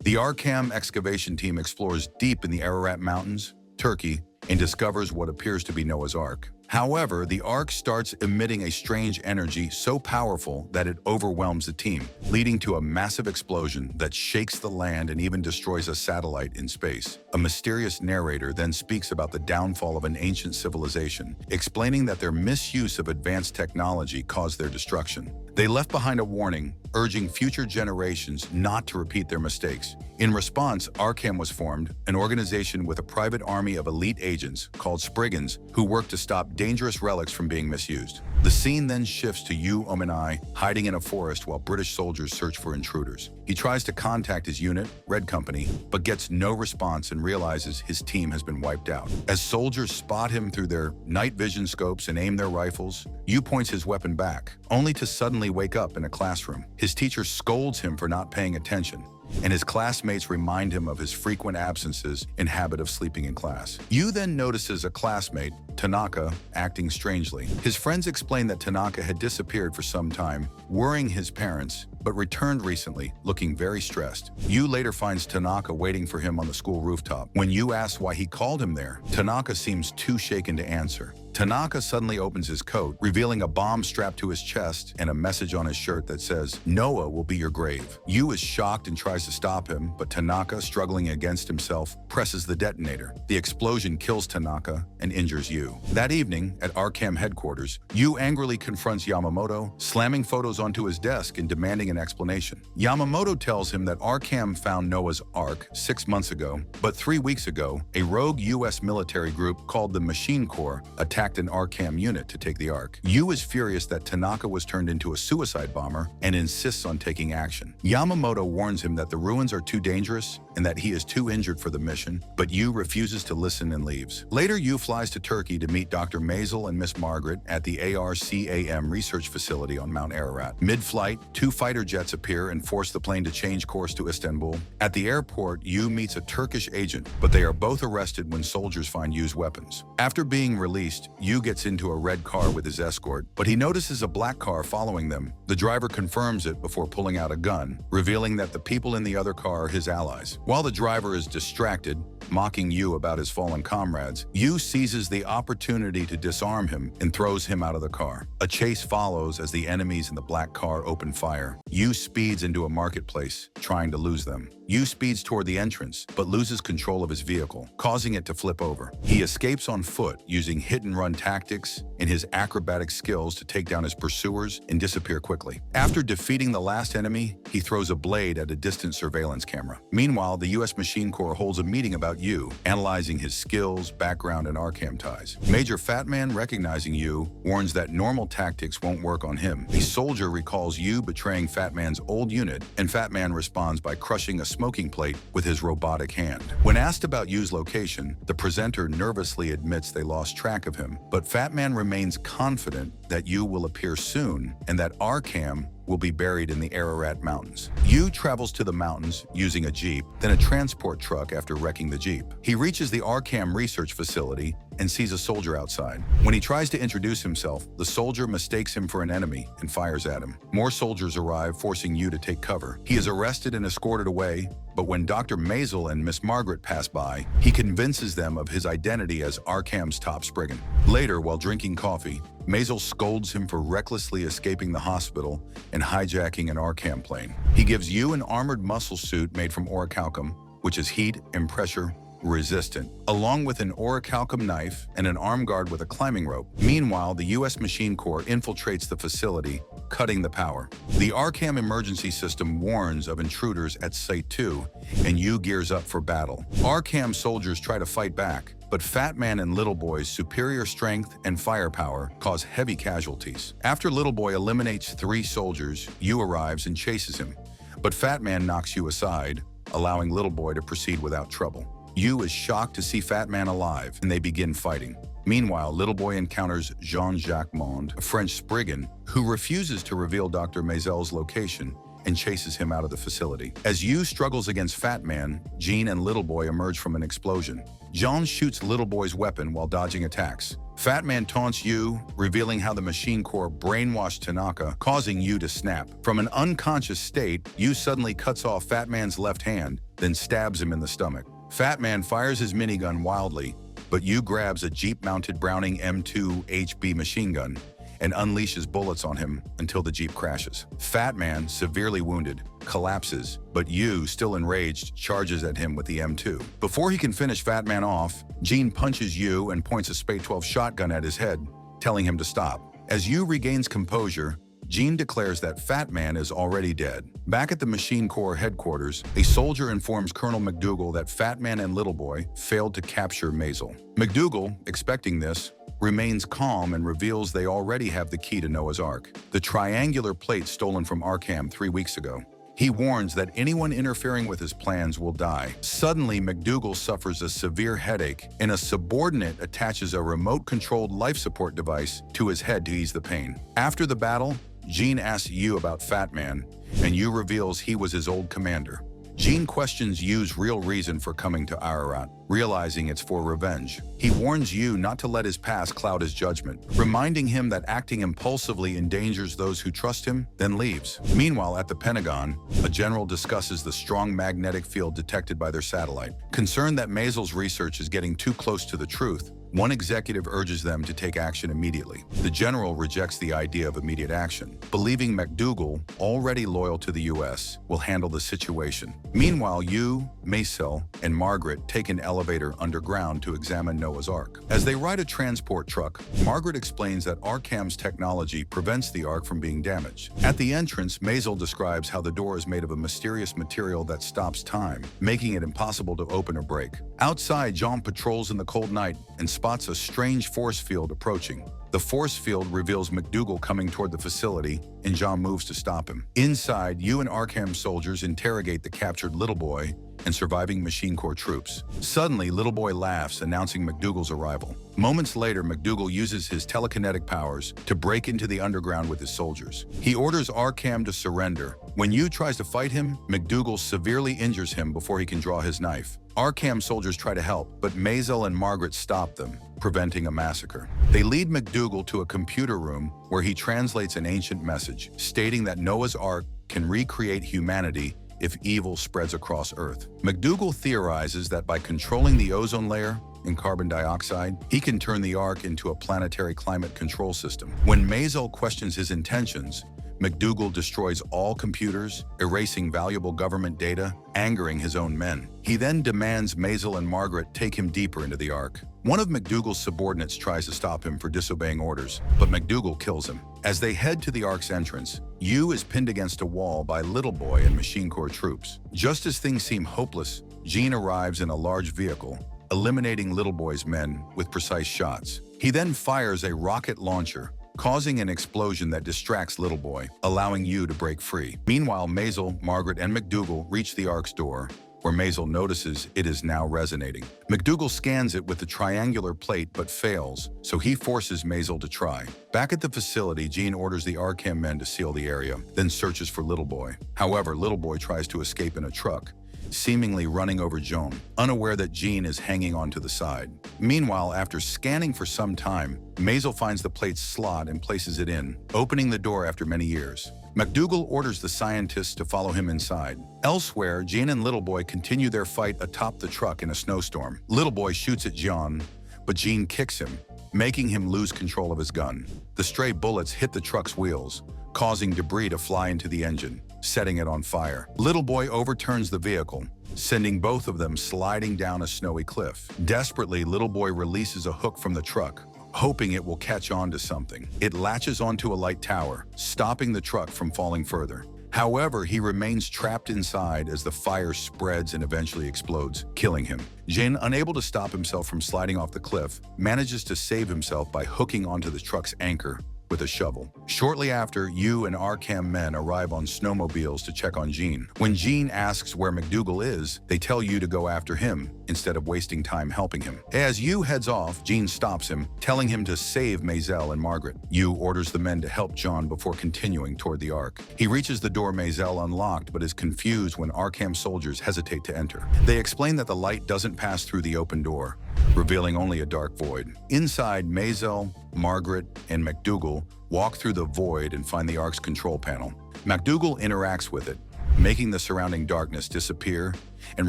The Arkham excavation team explores deep in the Ararat Mountains, Turkey, and discovers what appears to be Noah's Ark. However, the Ark starts emitting a strange energy so powerful that it overwhelms the team, leading to a massive explosion that shakes the land and even destroys a satellite in space. A mysterious narrator then speaks about the downfall of an ancient civilization, explaining that their misuse of advanced technology caused their destruction. They left behind a warning, urging future generations not to repeat their mistakes. In response, Arkham was formed, an organization with a private army of elite agents called Spriggans who work to stop dangerous relics from being misused. The scene then shifts to Yu Ominai hiding in a forest while British soldiers search for intruders. He tries to contact his unit, Red Company, but gets no response and realizes his team has been wiped out. As soldiers spot him through their night vision scopes and aim their rifles, Yu points his weapon back, only to suddenly wake up in a classroom. His teacher scolds him for not paying attention, and his classmates remind him of his frequent absences and habit of sleeping in class. Yu then notices a classmate, Tanaka, acting strangely. His friends explain that Tanaka had disappeared for some time, worrying his parents, but returned recently, looking very stressed. Yu later finds Tanaka waiting for him on the school rooftop. When Yu asks why he called him there, Tanaka seems too shaken to answer. Tanaka suddenly opens his coat, revealing a bomb strapped to his chest and a message on his shirt that says, "Noah will be your grave." Yu is shocked and tries to stop him, but Tanaka, struggling against himself, presses the detonator. The explosion kills Tanaka and injures Yu. That evening, at Arkham headquarters, Yu angrily confronts Yamamoto, slamming photos onto his desk and demanding an explanation. Yamamoto tells him that Arkham found Noah's Ark 6 months ago, but 3 weeks ago, a rogue U.S. military group called the Machine Corps attacked an Arkham unit to take the Ark. Yu is furious that Tanaka was turned into a suicide bomber and insists on taking action. Yamamoto warns him that the ruins are too dangerous and that he is too injured for the mission, but Yu refuses to listen and leaves. Later, Yu flies to Turkey to meet Dr. Maisel and Miss Margaret at the ARCAM research facility on Mount Ararat. Mid-flight, 2 fighter jets appear and force the plane to change course to Istanbul. At the airport, Yu meets a Turkish agent, but they are both arrested when soldiers find Yu's weapons. After being released, Yu gets into a red car with his escort, but he notices a black car following them. The driver confirms it before pulling out a gun, revealing that the people in the other car are his allies. While the driver is distracted, mocking Yu about his fallen comrades, Yu seizes the opportunity to disarm him and throws him out of the car. A chase follows as the enemies in the black car open fire. Yu speeds into a marketplace, trying to lose them. Yu speeds toward the entrance, but loses control of his vehicle, causing it to flip over. He escapes on foot, using hit-and-run tactics and his acrobatic skills to take down his pursuers and disappear quickly. After defeating the last enemy, he throws a blade at a distant surveillance camera. Meanwhile, the U.S. Machine Corps holds a meeting about Yu, analyzing his skills, background, and Arkham ties. Major Fatman, recognizing Yu, warns that normal tactics won't work on him. A soldier recalls Yu betraying Fatman's old unit, and Fatman responds by crushing a smoking plate with his robotic hand. When asked about Yu's location, the presenter nervously admits they lost track of him, but Fatman remains confident that Yu will appear soon and that Arkham will be buried in the Ararat Mountains. Yu travels to the mountains using a jeep, then a transport truck after wrecking the jeep. He reaches the Arkham research facility and sees a soldier outside. When he tries to introduce himself, the soldier mistakes him for an enemy and fires at him. More soldiers arrive, forcing Yu to take cover. He is arrested and escorted away, but when Dr. Maisel and Miss Margaret pass by, he convinces them of his identity as Arkham's top Spriggan. Later, while drinking coffee, Maisel scolds him for recklessly escaping the hospital and hijacking an Arkham plane. He gives Yu an armored muscle suit made from orichalcum, which is heat and pressure resistant, along with an orichalcum knife and an arm guard with a climbing rope. Meanwhile, the U.S. Machine Corps infiltrates the facility, cutting the power. The Arkham emergency system warns of intruders at Site 2, and Yu gears up for battle. Arkham soldiers try to fight back, but Fat Man and Little Boy's superior strength and firepower cause heavy casualties. After Little Boy eliminates 3 soldiers, Yu arrives and chases him, but Fat Man knocks Yu aside, allowing Little Boy to proceed without trouble. Yu is shocked to see Fat Man alive, and they begin fighting. Meanwhile, Little Boy encounters Jean-Jacques Monde, a French Spriggan, who refuses to reveal Dr. Maisel's location and chases him out of the facility. As Yu struggles against Fat Man, Jean and Little Boy emerge from an explosion. Jean shoots Little Boy's weapon while dodging attacks. Fat Man taunts Yu, revealing how the Machine Corps brainwashed Tanaka, causing Yu to snap. From an unconscious state, Yu suddenly cuts off Fat Man's left hand, then stabs him in the stomach. Fat Man fires his minigun wildly, but Yu grabs a Jeep-mounted Browning M2 HB machine gun and unleashes bullets on him until the Jeep crashes. Fat Man, severely wounded, collapses, but Yu, still enraged, charges at him with the M2. Before he can finish Fat Man off, Gene punches Yu and points a Spade 12 shotgun at his head, telling him to stop. As Yu regains composure, Gene declares that Fat Man is already dead. Back at the Machine Corps headquarters, a soldier informs Colonel McDougal that Fat Man and Little Boy failed to capture Maisel. McDougal, expecting this, remains calm and reveals they already have the key to Noah's Ark, the triangular plate stolen from Arkham 3 weeks ago. He warns that anyone interfering with his plans will die. Suddenly, McDougal suffers a severe headache, and a subordinate attaches a remote-controlled life support device to his head to ease the pain. After the battle, Gene asks Yu about Fat Man, and Yu reveals he was his old commander. Gene questions Yu's real reason for coming to Ararat, realizing it's for revenge. He warns Yu not to let his past cloud his judgment, reminding him that acting impulsively endangers those who trust him, then leaves. Meanwhile, at the Pentagon, a general discusses the strong magnetic field detected by their satellite. Concerned that Maisel's research is getting too close to the truth, one executive urges them to take action immediately. The general rejects the idea of immediate action, believing McDougal, already loyal to the U.S., will handle the situation. Meanwhile, Yu, Maisel, and Margaret take an elevator underground to examine Noah's Ark. As they ride a transport truck, Margaret explains that Arkham's technology prevents the Ark from being damaged. At the entrance, Maisel describes how the door is made of a mysterious material that stops time, making it impossible to open or break. Outside, Jean patrols in the cold night and spots a strange force field approaching. The force field reveals McDougal coming toward the facility, and Jean moves to stop him. Inside, Yu and Arkham soldiers interrogate the captured Little Boy and surviving Machine Corps troops. Suddenly, Little Boy laughs, announcing McDougal's arrival. Moments later, McDougal uses his telekinetic powers to break into the underground with his soldiers. He orders Arkham to surrender. When Yu tries to fight him, McDougal severely injures him before he can draw his knife. Arkham soldiers try to help, but Maisel and Margaret stop them, preventing a massacre. They lead McDougal to a computer room where he translates an ancient message, stating that Noah's Ark can recreate humanity if evil spreads across Earth. McDougal theorizes that by controlling the ozone layer and carbon dioxide, he can turn the Ark into a planetary climate control system. When Maisel questions his intentions, McDougal destroys all computers, erasing valuable government data, angering his own men. He then demands Maisel and Margaret take him deeper into the Ark. One of McDougal's subordinates tries to stop him for disobeying orders, but McDougal kills him. As they head to the Ark's entrance, Yu is pinned against a wall by Little Boy and Machine Corps troops. Just as things seem hopeless, Gene arrives in a large vehicle, eliminating Little Boy's men with precise shots. He then fires a rocket launcher, causing an explosion that distracts Little Boy, allowing Yu to break free. Meanwhile, Maisel, Margaret, and McDougal reach the Ark's door, where Maisel notices it is now resonating. McDougal scans it with the triangular plate but fails, so he forces Maisel to try. Back at the facility, Gene orders the Arkham men to seal the area, then searches for Little Boy. However, Little Boy tries to escape in a truck, seemingly running over Jean, unaware that Gene is hanging onto the side. Meanwhile, after scanning for some time, Maisel finds the plate's slot and places it in, opening the door after many years. McDougal orders the scientists to follow him inside. Elsewhere, Gene and Little Boy continue their fight atop the truck in a snowstorm. Little Boy shoots at Jean, but Gene kicks him, making him lose control of his gun. The stray bullets hit the truck's wheels, causing debris to fly into the engine, setting it on fire. Little Boy overturns the vehicle, sending both of them sliding down a snowy cliff. Desperately, Little Boy releases a hook from the truck, hoping it will catch on to something. It latches onto a light tower, stopping the truck from falling further. However, he remains trapped inside as the fire spreads and eventually explodes, killing him. Jin, unable to stop himself from sliding off the cliff, manages to save himself by hooking onto the truck's anchor with a shovel. Shortly after, Yu and Arkham men arrive on snowmobiles to check on Gene. When Gene asks where McDougal is, they tell Yu to go after him instead of wasting time helping him. As Yu heads off, Gene stops him, telling him to save Maisel and Margaret. Yu orders the men to help John before continuing toward the Ark. He reaches the door Maisel unlocked but is confused when Arkham soldiers hesitate to enter. They explain that the light doesn't pass through the open door, revealing only a dark void. Inside, Maisel, Margaret, and McDougal walk through the void and find the Ark's control panel. McDougal interacts with it, making the surrounding darkness disappear and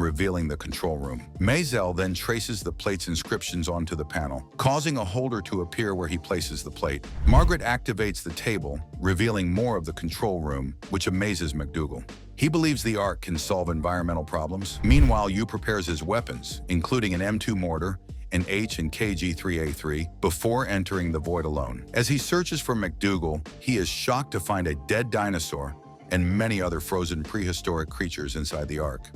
revealing the control room. Maisel then traces the plate's inscriptions onto the panel, causing a holder to appear where he places the plate. Margaret activates the table, revealing more of the control room, which amazes McDougal. He believes the Ark can solve environmental problems. Meanwhile, Yu prepares his weapons, including an M2 mortar, an H and KG-3A3, before entering the void alone. As he searches for McDougal, he is shocked to find a dead dinosaur and many other frozen prehistoric creatures inside the Ark.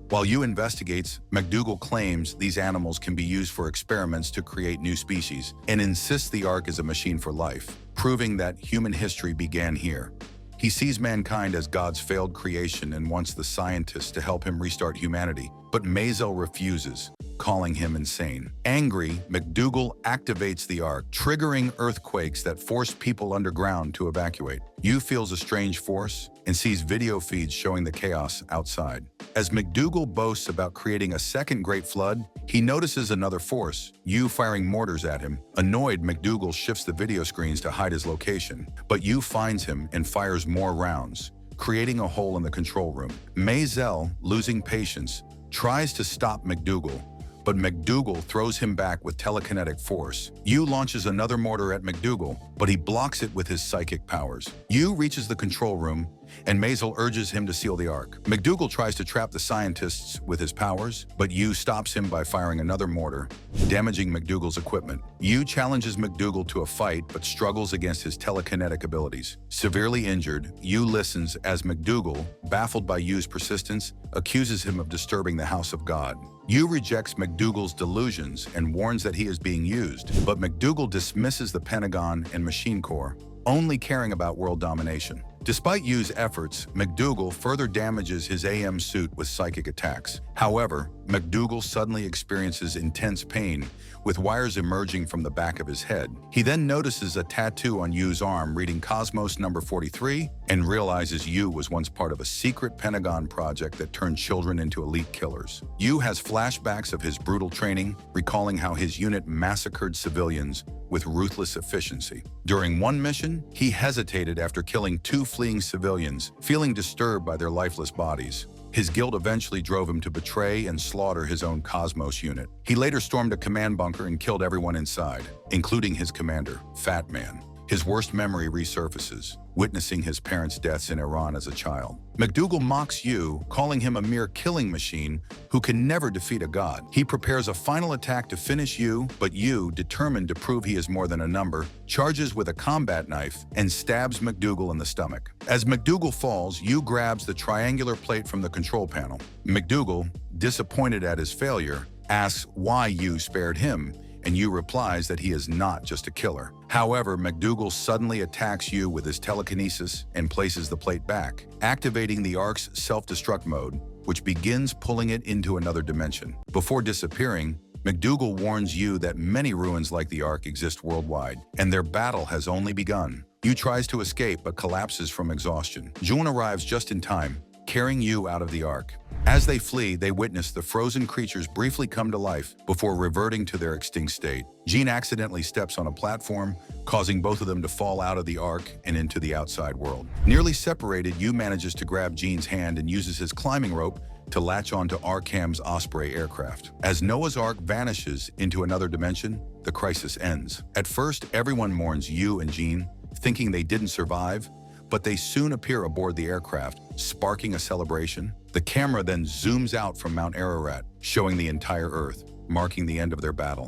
While Yu investigates, McDougal claims these animals can be used for experiments to create new species and insists the Ark is a machine for life, proving that human history began here. He sees mankind as God's failed creation and wants the scientists to help him restart humanity, but Maisel refuses, calling him insane. Angry, McDougal activates the Ark, triggering earthquakes that force people underground to evacuate. Yu feels a strange force and sees video feeds showing the chaos outside. As McDougal boasts about creating a second Great Flood, he notices another force, Yu firing mortars at him. Annoyed, McDougal shifts the video screens to hide his location, but Yu finds him and fires more rounds, creating a hole in the control room. Maisel, losing patience, tries to stop McDougal, but McDougal throws him back with telekinetic force. Yu launches another mortar at McDougal, but he blocks it with his psychic powers. Yu reaches the control room, and Maisel urges him to seal the Ark. McDougal tries to trap the scientists with his powers, but Yu stops him by firing another mortar, damaging McDougal's equipment. Yu challenges McDougal to a fight, but struggles against his telekinetic abilities. Severely injured, Yu listens as McDougal, baffled by Yu's persistence, accuses him of disturbing the house of God. Yu rejects McDougal's delusions and warns that he is being used, but McDougal dismisses the Pentagon and Machine Corps, only caring about world domination. Despite Yu's efforts, McDougal further damages his AM suit with psychic attacks. However, McDougal suddenly experiences intense pain, with wires emerging from the back of his head. He then notices a tattoo on Yu's arm reading Cosmos number 43 and realizes Yu was once part of a secret Pentagon project that turned children into elite killers. Yu has flashbacks of his brutal training, recalling how his unit massacred civilians with ruthless efficiency. During one mission, he hesitated after killing 2 fleeing civilians, feeling disturbed by their lifeless bodies. His guilt eventually drove him to betray and slaughter his own Cosmos unit. He later stormed a command bunker and killed everyone inside, including his commander, Fat Man. His worst memory resurfaces, witnessing his parents' deaths in Iran as a child. McDougal mocks Yu, calling him a mere killing machine who can never defeat a god. He prepares a final attack to finish Yu, but Yu, determined to prove he is more than a number, charges with a combat knife and stabs McDougal in the stomach. As McDougal falls, Yu grabs the triangular plate from the control panel. McDougal, disappointed at his failure, asks why Yu spared him, and Yu replies that he is not just a killer. However, McDougal suddenly attacks Yu with his telekinesis and places the plate back, activating the Ark's self-destruct mode, which begins pulling it into another dimension. Before disappearing, McDougal warns Yu that many ruins like the Ark exist worldwide, and their battle has only begun. Yu tries to escape but collapses from exhaustion. June arrives just in time, carrying Yu out of the Ark. As they flee, they witness the frozen creatures briefly come to life before reverting to their extinct state. Jean accidentally steps on a platform, causing both of them to fall out of the Ark and into the outside world. Nearly separated, Yu manages to grab Jean's hand and uses his climbing rope to latch onto Arkham's Osprey aircraft. As Noah's Ark vanishes into another dimension, the crisis ends. At first, everyone mourns Yu and Jean, thinking they didn't survive, but they soon appear aboard the aircraft, sparking a celebration. The camera then zooms out from Mount Ararat, showing the entire Earth, marking the end of their battle.